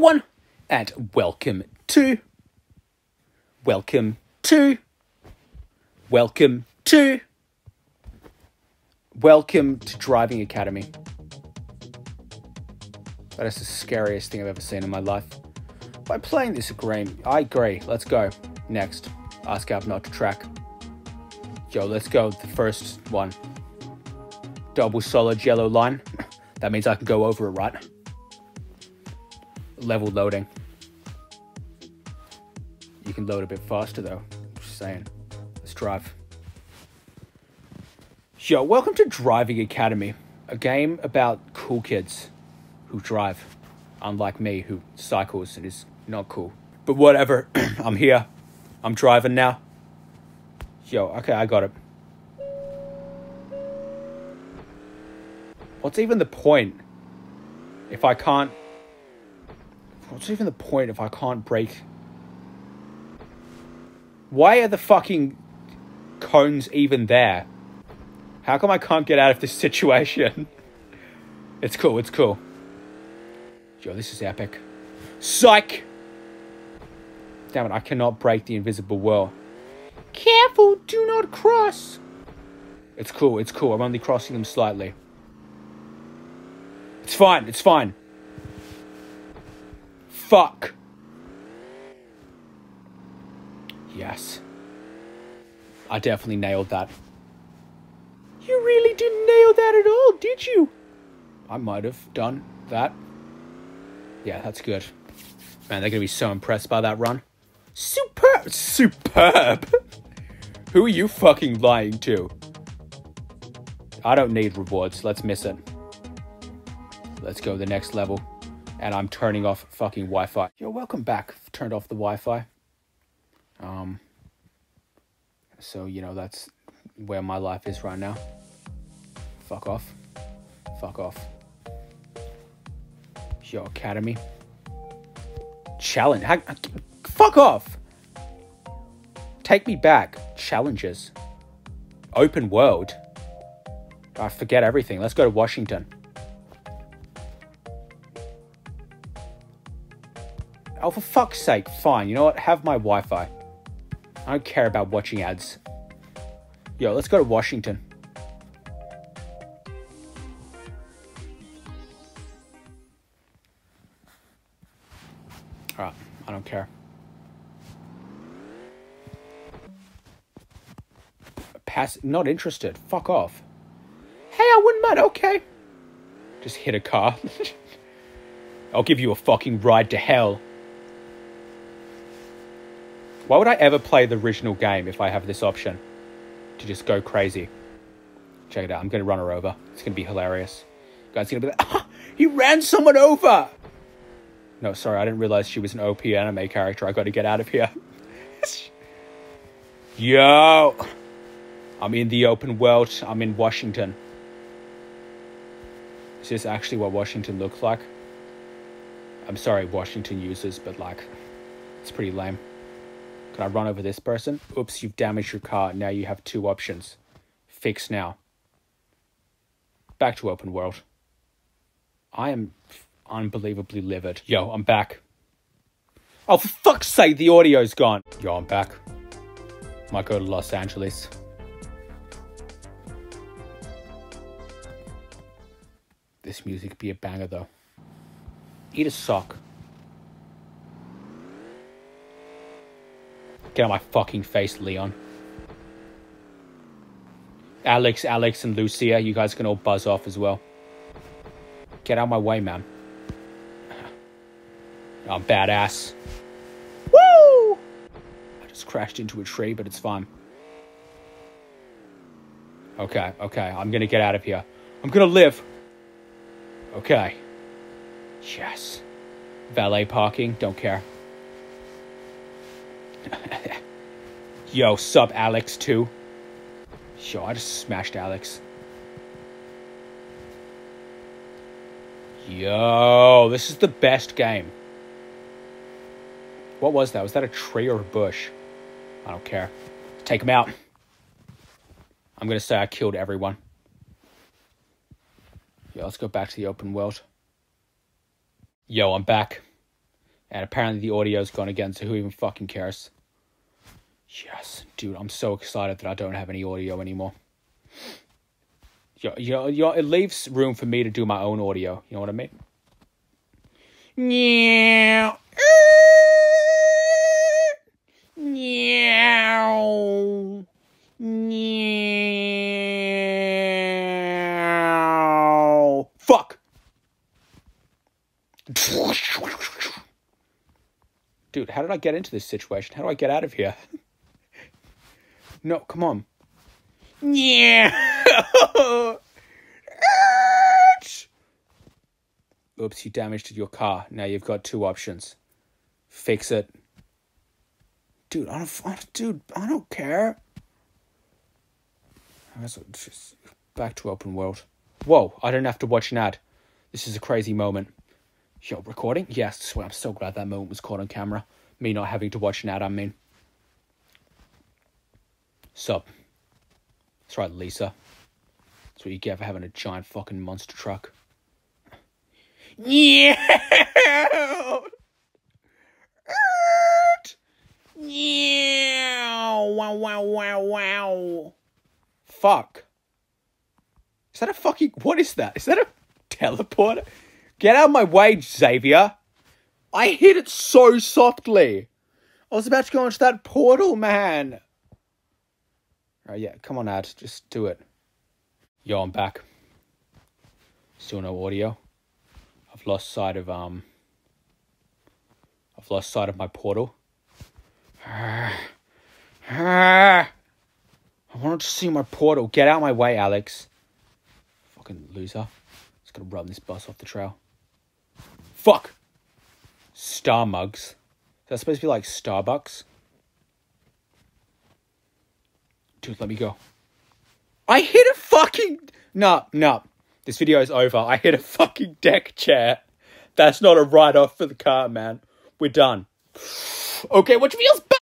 everyone, and welcome to Driving Academy. That is the scariest thing I've ever seen in my life. By playing this game, I agree. Let's go. Next, ask Ab not to track. Yo, let's go. The first one. Double solid yellow line. That means I can go over it, right? Level loading. You can load a bit faster though. Just saying. Let's drive. Yo, welcome to Driving Academy. A game about cool kids who drive. Unlike me, who cycles and is not cool. But whatever. I'm here. I'm driving now. Yo, okay, I got it. What's even the point if I can't... What's even the point if I can't brake? Why are the fucking cones even there? How come I can't get out of this situation? It's cool, it's cool. Yo, this is epic. Psych! Damn it, I cannot break the invisible wall. Careful, do not cross! It's cool, it's cool. I'm only crossing them slightly. It's fine, it's fine. Fuck. Yes. I definitely nailed that. You really didn't nail that at all, did you? I might have done that. Yeah, that's good. Man, they're going to be so impressed by that run. Superb! Superb! Who are you fucking lying to? I don't need rewards. Let's miss it. Let's go to the next level. And I'm turning off fucking Wi-Fi. Yo, welcome back. Turned off the Wi-Fi. So, you know, that's where my life is right now. Fuck off. Fuck off. Yo, Academy. Challenge. Fuck off. Take me back. Challenges. Open world. I forget everything. Let's go to Washington. Oh, for fuck's sake, fine. You know what? Have my Wi-Fi. I don't care about watching ads. Yo, let's go to Washington. Alright, I don't care. Not interested. Fuck off. Hey, I wouldn't mind. Okay. Just hit a car. I'll give you a fucking ride to hell. Why would I ever play the original game if I have this option? To just go crazy. Check it out. I'm going to run her over. It's going to be hilarious. Guys going to be like, ah, he ran someone over! No, sorry. I didn't realize she was an OP anime character. I got to get out of here. Yo! I'm in the open world. I'm in Washington. Is this actually what Washington looks like? I'm sorry, Washington users, but like, it's pretty lame. Can I run over this person? Oops, you've damaged your car. Now you have two options. Fix now. Back to open world. I am unbelievably livid. Yo, I'm back. Oh, for fuck's sake, the audio's gone. Yo, I'm back. Might go to Los Angeles. This music be a banger, though. Eat a sock. Get out of my fucking face, Leon. Alex, and Lucia, you guys can all buzz off as well. Get out of my way, man. I'm badass. Woo! I just crashed into a tree, but it's fine. Okay, I'm gonna get out of here. I'm gonna live. Okay. Yes. Valet parking, don't care. Yo, sup, Alex, too? Yo, I just smashed Alex. Yo, this is the best game. What was that? Was that a tree or a bush? I don't care. Take him out. I'm gonna say I killed everyone. Yeah, let's go back to the open world. Yo, I'm back. And apparently the audio's gone again, so who even fucking cares? Yes, dude, I'm so excited that I don't have any audio anymore. It leaves room for me to do my own audio. You know what I mean? Yeah. Meow. Meow. Fuck. Dude, how did I get into this situation? How do I get out of here? No, come on. Yeah. Oops, you damaged your car. Now you've got two options. Fix it. Dude, I don't care. Just back to open world. Whoa, I don't have to watch an ad. This is a crazy moment. Yo, recording? Yes, I swear, I'm so glad that moment was caught on camera. Me not having to watch an ad, I mean. Sup? That's right, Lisa. That's what you get for having a giant fucking monster truck. Yeah! Yeah! Wow, wow, wow, wow. Fuck. Is that a fucking... What is that? Is that a teleporter? Get out of my way, Xavier. I hit it so softly. I was about to go into that portal, man. Oh, yeah. Come on, ad. Just do it. Yo, I'm back. Still no audio. I've lost sight of my portal. I wanted to see my portal. Get out of my way, Alex. Fucking loser. Just gonna run this bus off the trail. Fuck! Star mugs. Is that supposed to be like Starbucks? Dude, let me go. I hit a fucking... No. This video is over. I hit a fucking deck chair. That's not a write-off for the car, man. We're done. Okay, which feels bad.